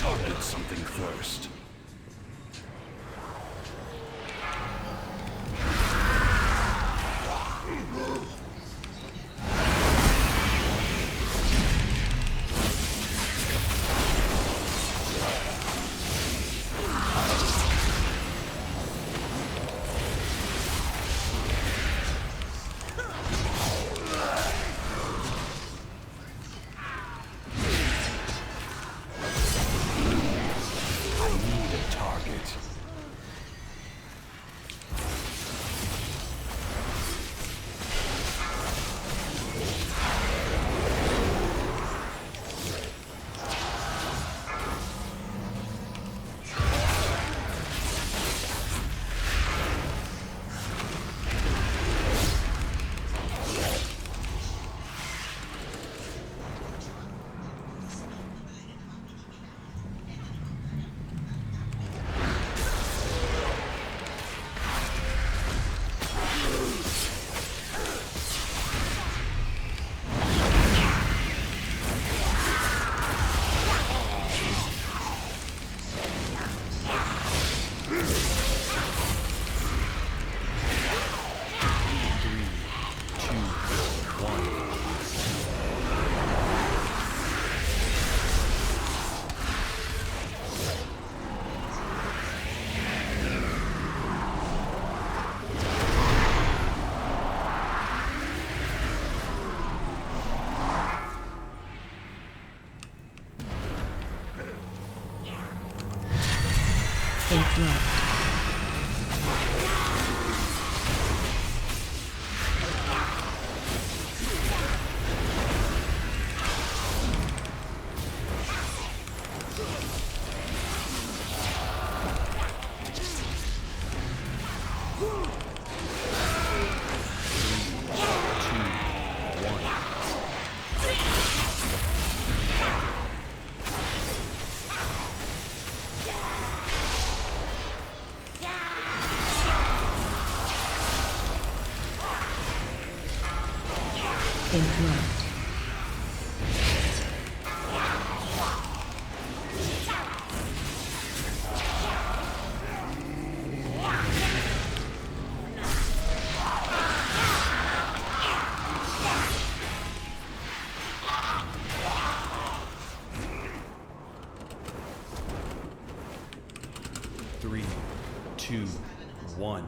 target something first. Three, two, one.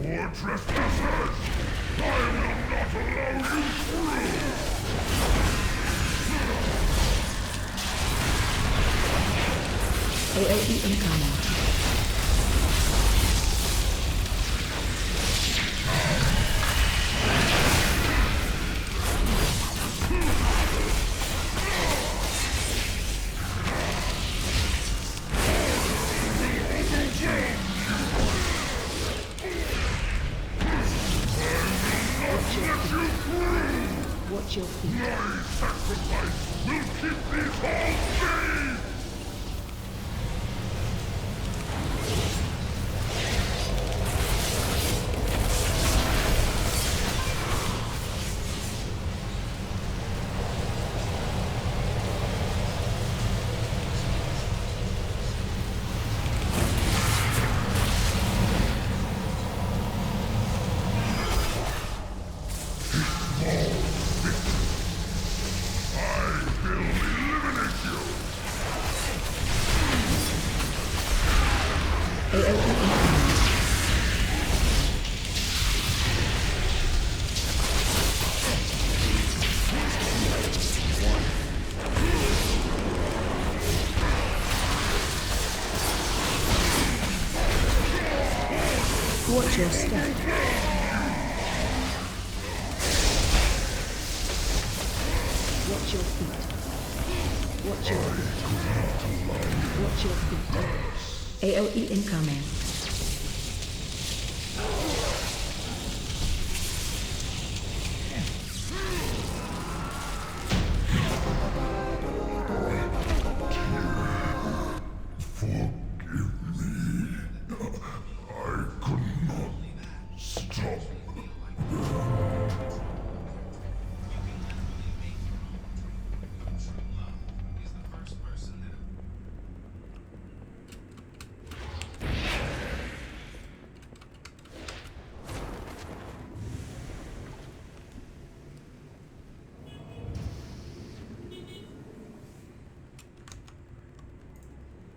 More trespassers! I will not allow you through! AOE incoming. Watch your feet. My sacrifice will keep these halls safe! Watch your step. Watch your feet. Watch your feet. Watch your feet. AOE incoming.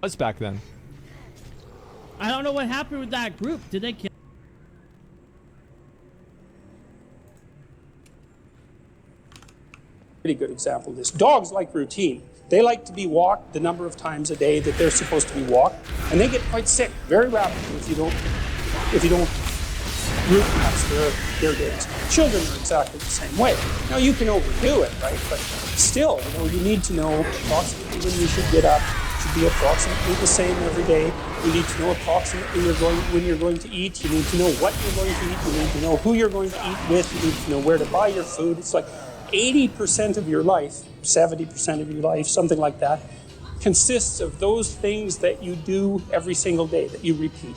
was back then. I don't know what happened with that group. Did they kill? Pretty good example of this. Dogs like routine. They like to be walked the number of times a day that they're supposed to be walked, and they get quite sick very rapidly if you don't route maps their days. Children are exactly the same way. Now you can overdo it, right? But still, you need to know approximately when you should get up. It should be approximately the same every day. You need to know approximately when you're going to eat. You need to know what you're going to eat. You need to know who you're going to eat with. You need to know where to buy your food. It's like 80% of your life, 70% of your life, something like that, consists of those things that you do every single day, that you repeat.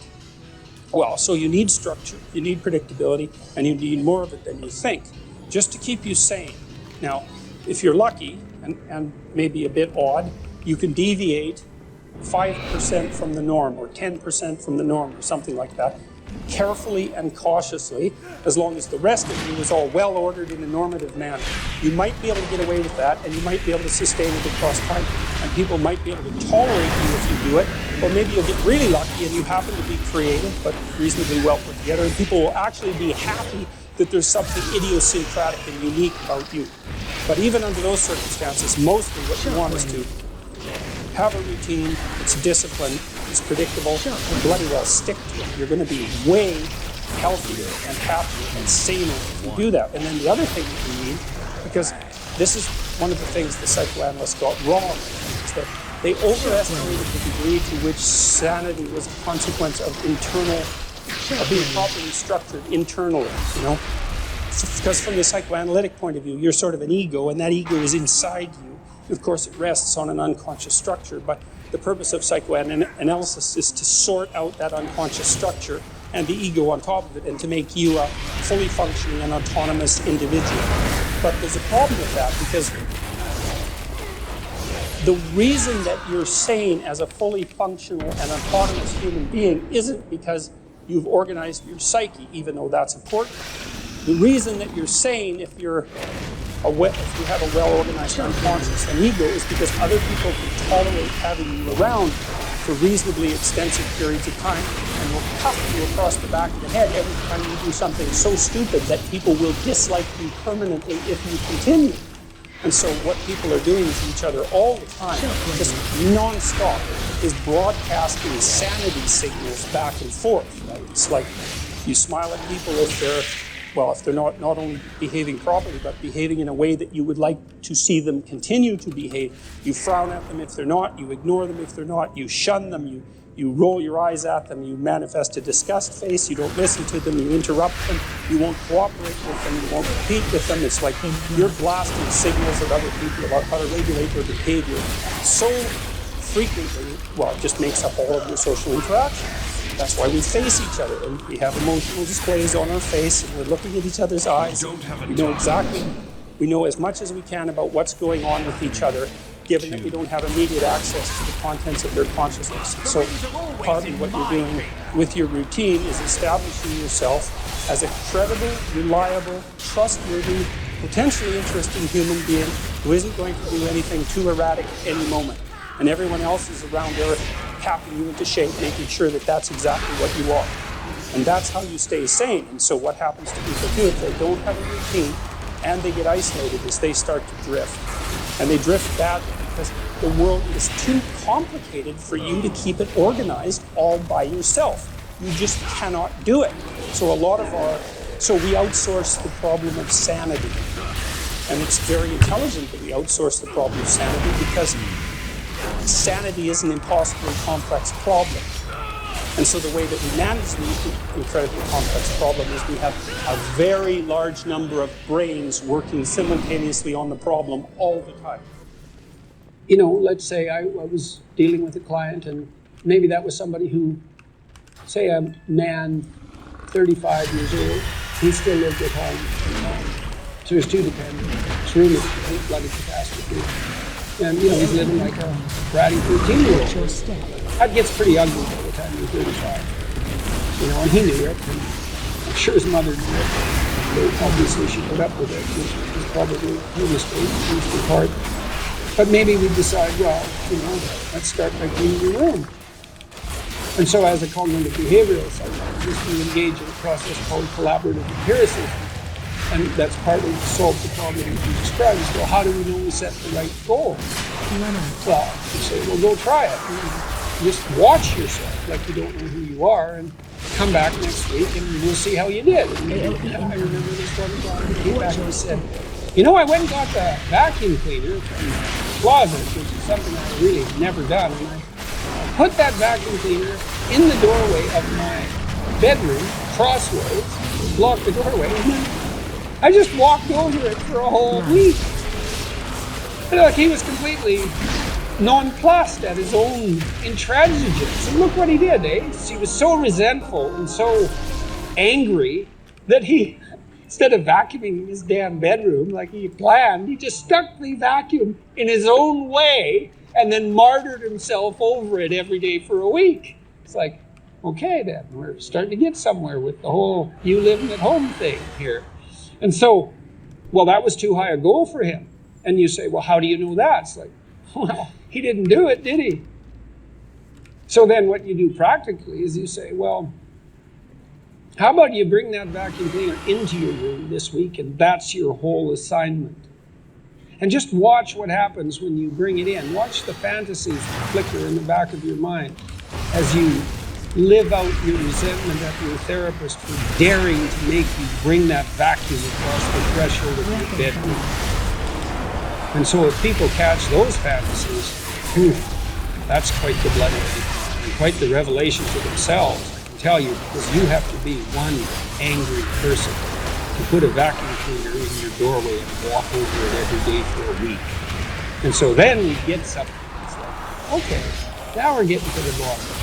Well, so you need structure, you need predictability, and you need more of it than you think, just to keep you sane. Now, if you're lucky, and maybe a bit odd, you can deviate 5% from the norm, or 10% from the norm, or something like that, carefully and cautiously, as long as the rest of you is all well ordered in a normative manner. You might be able to get away with that, and you might be able to sustain it across time, and people might be able to tolerate you if you do it, or maybe you'll get really lucky and you happen to be creative but reasonably well put together, and people will actually be happy that there's something idiosyncratic and unique about you. But even under those circumstances, mostly what you want is to have a routine, it's disciplined, it's predictable, and bloody well stick to it. You're going to be way healthier and happier and saner if you do that. And then the other thing that you need, because this is one of the things the psychoanalysts got wrong, is that they overestimated the degree to which sanity was a consequence of being properly structured internally, Because from the psychoanalytic point of view, you're sort of an ego, and that ego is inside you. Of course, it rests on an unconscious structure, but the purpose of psychoanalysis is to sort out that unconscious structure and the ego on top of it, and to make you a fully functioning and autonomous individual. But there's a problem with that, because the reason that you're sane as a fully functional and autonomous human being isn't because you've organized your psyche, even though that's important. The reason that you're sane if you have a well-organized unconscious and ego is because other people can tolerate having you around for reasonably extensive periods of time, and will cuff you across the back of the head every time you do something so stupid that people will dislike you permanently if you continue. And so what people are doing to each other all the time, just non-stop, is broadcasting sanity signals back and forth. Right? It's like you smile at people if they're not only behaving properly, but behaving in a way that you would like to see them continue to behave. You frown at them if they're not, you ignore them if they're not, you shun them, you roll your eyes at them, you manifest a disgust face, you don't listen to them, you interrupt them, you won't cooperate with them, you won't compete with them. It's like you're blasting signals at other people about how to regulate their behavior so frequently, it just makes up all of your social interaction. That's why we face each other, and we have emotional displays on our face, and we're looking at each other's eyes. We know as much as we can about what's going on with each other, given that we don't have immediate access to the contents of their consciousness. So partly what you're doing with your routine is establishing yourself as a credible, reliable, trustworthy, potentially interesting human being who isn't going to do anything too erratic at any moment. And everyone else is around there tapping you into shape, making sure that that's exactly what you are. And that's how you stay sane. And so what happens to people too, if they don't have a routine and they get isolated, is they start to drift. And they drift badly because the world is too complicated for you to keep it organized all by yourself. You just cannot do it. So we outsource the problem of sanity. And it's very intelligent that we outsource the problem of sanity, because sanity is an impossibly complex problem. And so the way that we manage the incredibly complex problem is we have a very large number of brains working simultaneously on the problem all the time. Let's say I was dealing with a client, and maybe that was somebody who, say a man, 35 years old, he still lived at home. So he's too dependent. It's really a bloody catastrophe. And, he's living like a bratty 13-year-old. That gets pretty ugly by the time you're 35. And he knew it, and I'm sure his mother knew it. But obviously she put up with it, which was probably her mistake, at least in part. But maybe we decide, well, let's start by cleaning your room. And so as a cognitive behavioral psychologist, we engage in a process called collaborative empiricism. And that's partly to solve the problem you described. Well, how do we know we set the right goal? Well, you say, well, go try it. Just watch yourself like you don't know who you are, and come back next week and we'll see how you did. And I remember this one guy came back and said, I went and got the vacuum cleaner from the closet, which is something I've really never done. And I put that vacuum cleaner in the doorway of my bedroom, crossways, blocked the doorway, and then I just walked over it for a whole week. And he was completely nonplussed at his own intransigence. And look what he did, He was so resentful and so angry that he, instead of vacuuming his damn bedroom like he planned, he just stuck the vacuum in his own way and then martyred himself over it every day for a week. It's like, okay then, we're starting to get somewhere with the whole you living at home thing here. And so, well, that was too high a goal for him. And you say, well, how do you know that? It's like, well, he didn't do it, did he? So then what you do practically is you say, well, how about you bring that vacuum cleaner into your room this week, and that's your whole assignment. And just watch what happens when you bring it in. Watch the fantasies flicker in the back of your mind as you live out your resentment at your therapist for daring to make you bring that vacuum across the threshold of your bedroom. And so if people catch those fantasies, that's quite the bloody and quite the revelation to themselves, I can tell you, because you have to be one angry person to put a vacuum cleaner in your doorway and walk over it every day for a week. And so then we get something. It's like, okay, now we're getting to the bottom of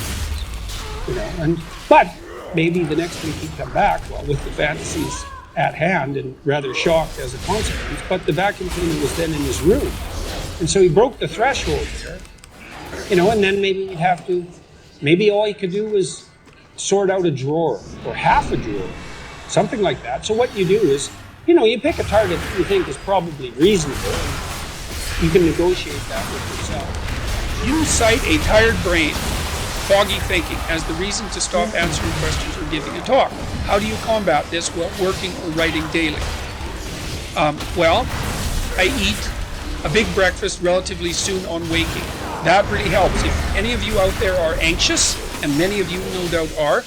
things. But maybe the next week he'd come back, with the fantasies at hand and rather shocked as a consequence, but the vacuum cleaner was then in his room. And so he broke the threshold there, and then maybe all he could do was sort out a drawer or half a drawer, something like that. So what you do is, you pick a target that you think is probably reasonable. You can negotiate that with yourself. You cite a tired brain, foggy thinking, as the reason to stop answering questions or giving a talk. How do you combat this while working or writing daily? Well, I eat a big breakfast relatively soon on waking. That really helps. If any of you out there are anxious, and many of you no doubt are,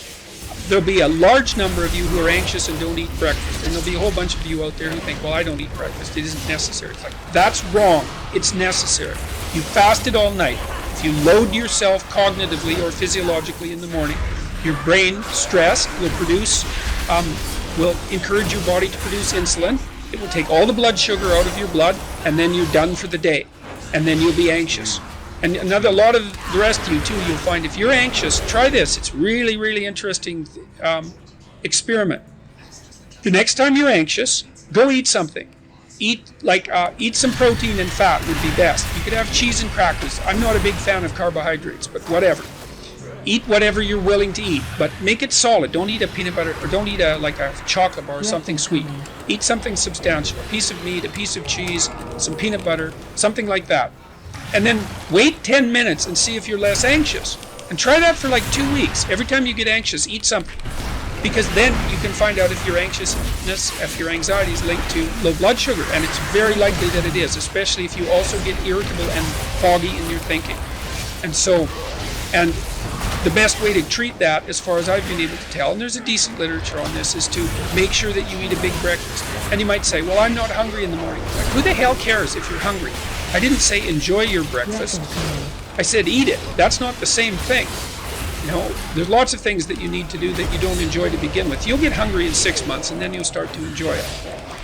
there'll be a large number of you who are anxious and don't eat breakfast. And there'll be a whole bunch of you out there who think, well, I don't eat breakfast. It isn't necessary. It's like, that's wrong. It's necessary. You fasted all night. If you load yourself cognitively or physiologically in the morning, your brain, stressed, will encourage your body to produce insulin. It will take all the blood sugar out of your blood, and then you're done for the day. And then you'll be anxious. And a lot of the rest of you too, you'll find if you're anxious, try this. It's really, really interesting experiment. The next time you're anxious, go eat something. Eat some protein and fat would be best. You could have cheese and crackers. I'm not a big fan of carbohydrates, but whatever. Eat whatever you're willing to eat, but make it solid. Don't eat a peanut butter, or don't eat a chocolate bar or something sweet. Eat something substantial, a piece of meat, a piece of cheese, some peanut butter, something like that. And then wait 10 minutes and see if you're less anxious. And try that for 2 weeks. Every time you get anxious, eat something. Because then you can find out if your anxiousness, if your anxiety is linked to low blood sugar. And it's very likely that it is, especially if you also get irritable and foggy in your thinking. And the best way to treat that, as far as I've been able to tell, and there's a decent literature on this, is to make sure that you eat a big breakfast. And you might say, well, I'm not hungry in the morning. Like, who the hell cares if you're hungry? I didn't say enjoy your breakfast. I said eat it. That's not the same thing. There's lots of things that you need to do that you don't enjoy to begin with. You'll get hungry in 6 months, and then you'll start to enjoy it.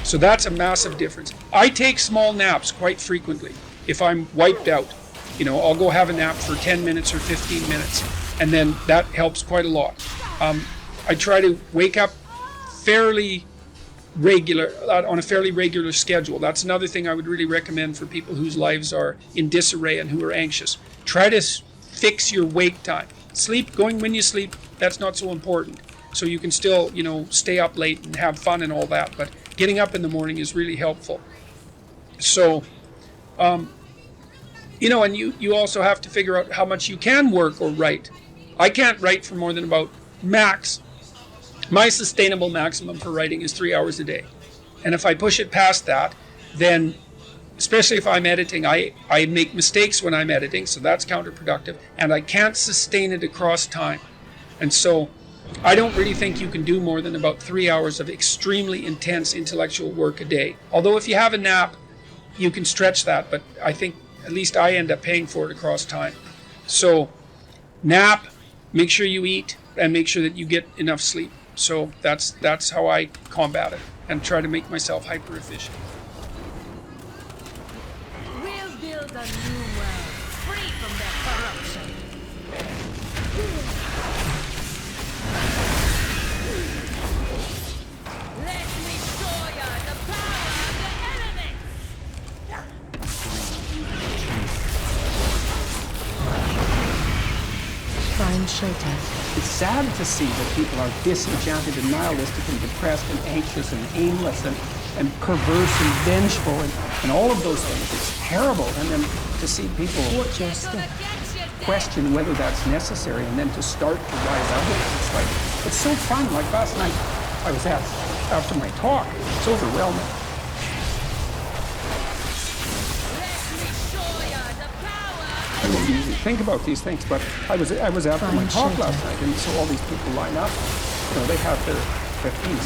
So that's a massive difference. I take small naps quite frequently. If I'm wiped out, I'll go have a nap for 10 minutes or 15 minutes. And then that helps quite a lot. I try to wake up on a fairly regular schedule. That's another thing I would really recommend for people whose lives are in disarray and who are anxious. Try to fix your wake time. Going when you sleep, that's not so important. So you can still, stay up late and have fun and all that. But getting up in the morning is really helpful. So You know, and you also have to figure out how much you can work or write. I can't write for more than about max. My sustainable maximum for writing is 3 hours a day. And if I push it past that, then, especially if I'm editing, I make mistakes when I'm editing, so that's counterproductive, and I can't sustain it across time. And so I don't really think you can do more than about 3 hours of extremely intense intellectual work a day. Although if you have a nap, you can stretch that, but I think at least I end up paying for it across time. So nap, make sure you eat, and make sure that you get enough sleep. So that's how I combat it and try to make myself hyper efficient. We'll build a new world, free from their corruption. Let me show ya the power of the elements! Find shelter. It's sad to see that people are disenchanted and nihilistic and depressed and anxious and aimless and perverse and vengeful and all of those things. It's terrible. And then to see people Watch your step. question whether that's necessary and then to start to rise out of it. It's like, it's so fun. Like last night, I was after my talk. It's overwhelming. I don't usually think about these things, but I was after my talk last night, and so all these people line up. You know, they have their 15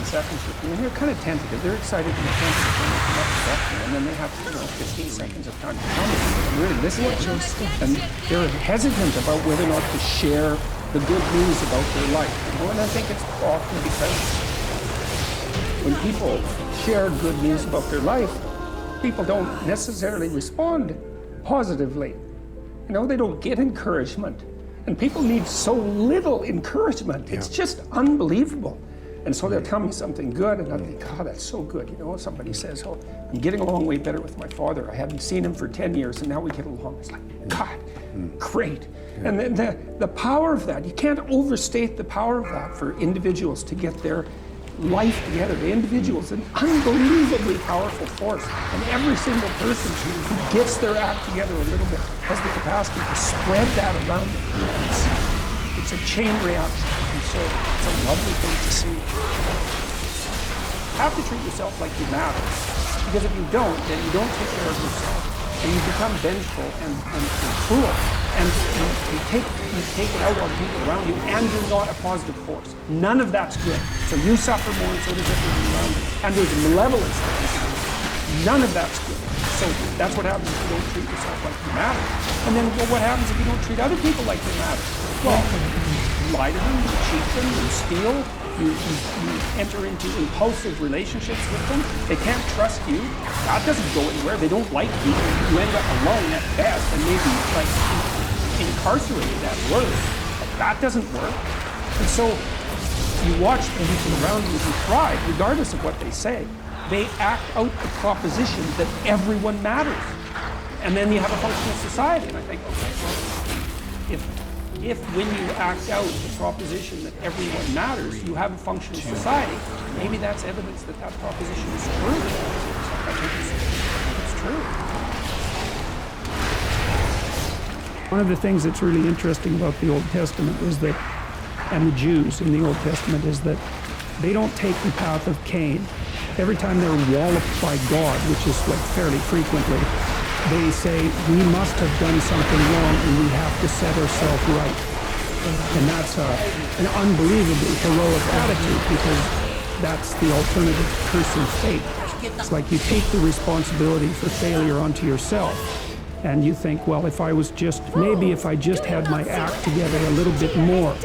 seconds with me, and they're kind of tentative. They're excited and tentative when they come up to talk to me, and then they have 15 seconds of time to tell me something. I'm really listening to them, and they're hesitant about whether or not to share the good news about their life. You know, and I think it's often because when people share good news about their life, people don't necessarily respond positively. You know, they don't get encouragement. And people need so little encouragement. It's just unbelievable. And so they'll tell me something good, and I think, God, that's so good. You know, somebody says, oh, I'm getting along way better with my father. I haven't seen him for 10 years, and now we get along. It's like, God, great. And the power of that, you can't overstate the power of that for individuals to get their life together. The individual is an unbelievably powerful force, and every single person who gets their act together a little bit has the capacity to spread that around them. It's a chain reaction, and so it's a lovely thing to see. You have to treat yourself like you matter, because if you don't, then you don't take care of yourself, and you become vengeful and cruel, and you take it out on people around you, and you're not a positive force. None of that's good. So you suffer more, and so does everyone around you. And there's malevolence that none of that's good. So that's what happens if you don't treat yourself like you matter. And then what happens if you don't treat other people like they matter? Well, you lie to them, you cheat them, you steal, you enter into impulsive relationships with them. They can't trust you. That doesn't go anywhere. They don't like you. You end up alone at best, and maybe like incarcerated at worst. That doesn't work. And so you watch the people around you who thrive, regardless of what they say. They act out the proposition that everyone matters. And then you have a functional society. And I think, okay, well, if when you act out the proposition that everyone matters, you have a functional society, maybe that's evidence that that proposition is true. I think it's true. One of the things that's really interesting about the Old Testament is that, and the Jews in the Old Testament, is that they don't take the path of Cain. Every time they're walloped by God, which is like fairly frequently, they say, we must have done something wrong and we have to set ourselves right. And that's an unbelievably heroic attitude, because that's the alternative to cursing fate. It's like you take the responsibility for failure onto yourself. And you think, well, maybe if I just had my act together a little bit more,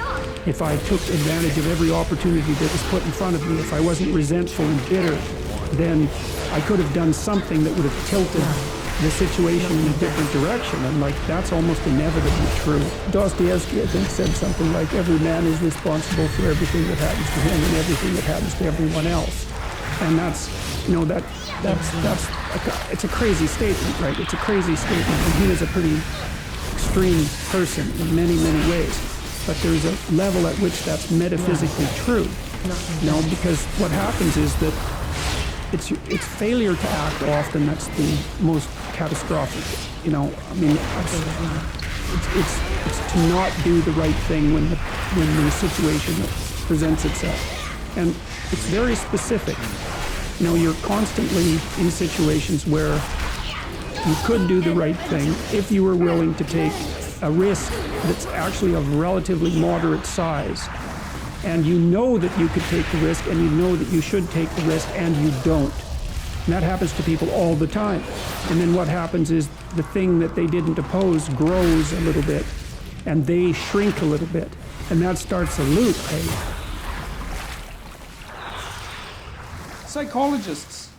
if I took advantage of every opportunity that was put in front of me, if I wasn't resentful and bitter, then I could have done something that would have tilted the situation in a different direction. And like, that's almost inevitably true. Dostoevsky, I think, said something like, every man is responsible for everything that happens to him and everything that happens to everyone else. And that's, you know, it's a crazy statement, right? It's a crazy statement, and he was a pretty extreme person in many, many ways. But there's a level at which that's metaphysically true. No, because what happens is that it's failure to act often that's the most catastrophic. You know, I mean, it's to not do the right thing when the situation presents itself. And it's very specific. You know, you're constantly in situations where you could do the right thing if you were willing to take a risk that's actually of relatively moderate size. And you know that you could take the risk, and you know that you should take the risk, and you don't. And that happens to people all the time. And then what happens is the thing that they didn't oppose grows a little bit, and they shrink a little bit. And that starts a loop, hey? Psychologists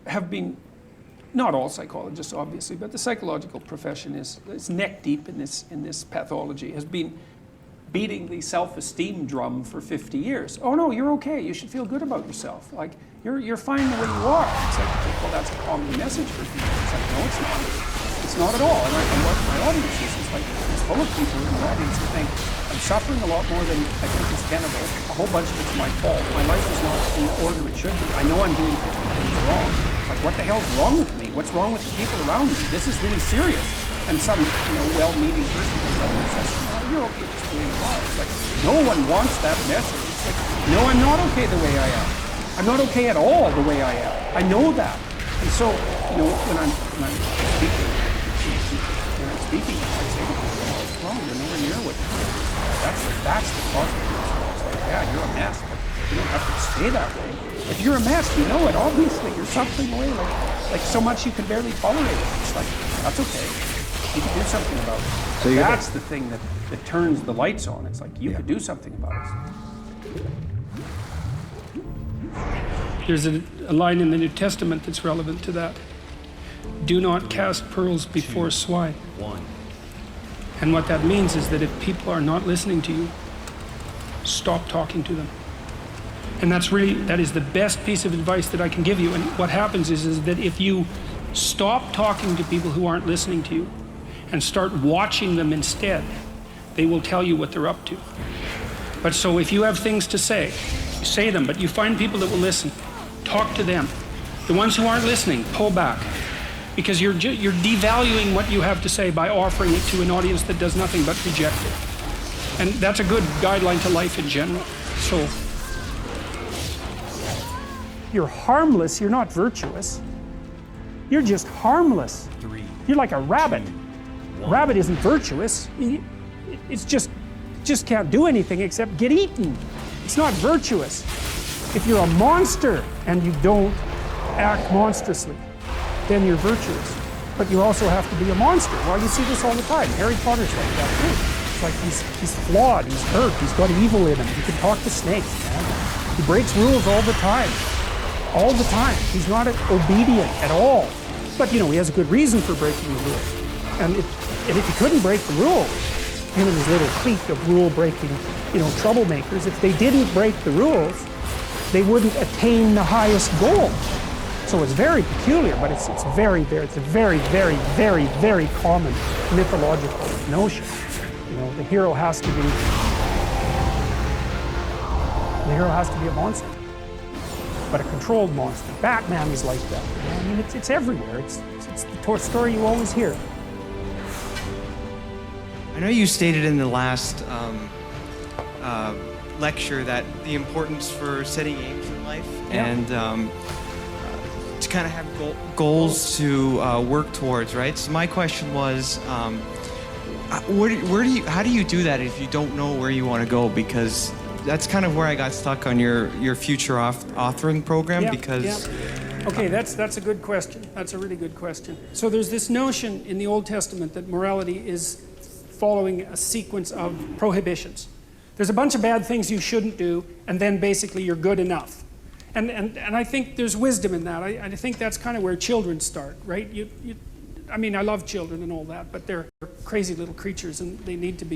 have been, not all psychologists obviously, but the psychological profession is neck deep in this pathology, has been beating the self-esteem drum for 50 years. Oh no, you're okay, you should feel good about yourself. Like, you're fine the way you are. It's like, well, that's a common message for people. It's like, no, it's not. It's not at all. And what my audience is like, it's full of people in the audience who think, I'm suffering a lot more than I think is tenable. A whole bunch of it's my fault. My life is not in the order it should be. I know I'm doing things wrong. Like, what the hell's wrong with me? What's wrong with the people around me? This is really serious. And some, well-meaning person comes up and says, oh, you're okay just the way you are. It's like, no one wants that message. It's like, no, I'm not okay the way I am. I'm not okay at all the way I am. I know that. And so, when I'm speaking, I say to people, what's wrong? You're nowhere near what you're doing. That's the positive message. It's like, yeah, you're a mess, but you don't have to stay that way. If you're a mess, you know it, obviously. You're suffering away like so much you can barely tolerate it. It's like, that's okay. You can do something about it. So that's the thing that turns the lights on. It's like, you could do something about it. There's a line in the New Testament that's relevant to that. Do not cast pearls before swine. 1. And what that means is that if people are not listening to you, stop talking to them. And that is the best piece of advice that I can give you. And what happens is that if you stop talking to people who aren't listening to you and start watching them instead, they will tell you what they're up to. But so if you have things to say, you say them, but you find people that will listen, talk to them. The ones who aren't listening, pull back. Because you're devaluing what you have to say by offering it to an audience that does nothing but reject it. And that's a good guideline to life in general. So you're harmless, you're not virtuous. You're just harmless. 3. You're like a rabbit. A rabbit isn't virtuous. It's just can't do anything except get eaten. It's not virtuous. If you're a monster and you don't act monstrously, then you're virtuous. But you also have to be a monster. Well, you see this all the time. Harry Potter's like that too. It's like he's flawed, he's hurt, he's got evil in him. He can talk to snakes, man. He breaks rules all the time. All the time. He's not obedient at all. But he has a good reason for breaking the rules. And if he couldn't break the rules, him and his little clique of rule-breaking, troublemakers, if they didn't break the rules, they wouldn't attain the highest goal. So it's very peculiar, but it's a very, very, very common mythological notion. The hero has to be a monster, but a controlled monster. Batman is like that. I mean, it's everywhere. It's the story you always hear. I know you stated in the last lecture that the importance for setting aims in life and to kind of have goals to work towards, right? So my question was, how do you do that if you don't know where you want to go? Because that's kind of where I got stuck on your future authoring program. Okay, that's a good question. That's a really good question. So there's this notion in the Old Testament that morality is following a sequence of prohibitions. There's a bunch of bad things you shouldn't do, and then basically you're good enough. And I think there's wisdom in that. I think that's kind of where children start, right? I mean, I love children and all that, but they're crazy little creatures, and they need to be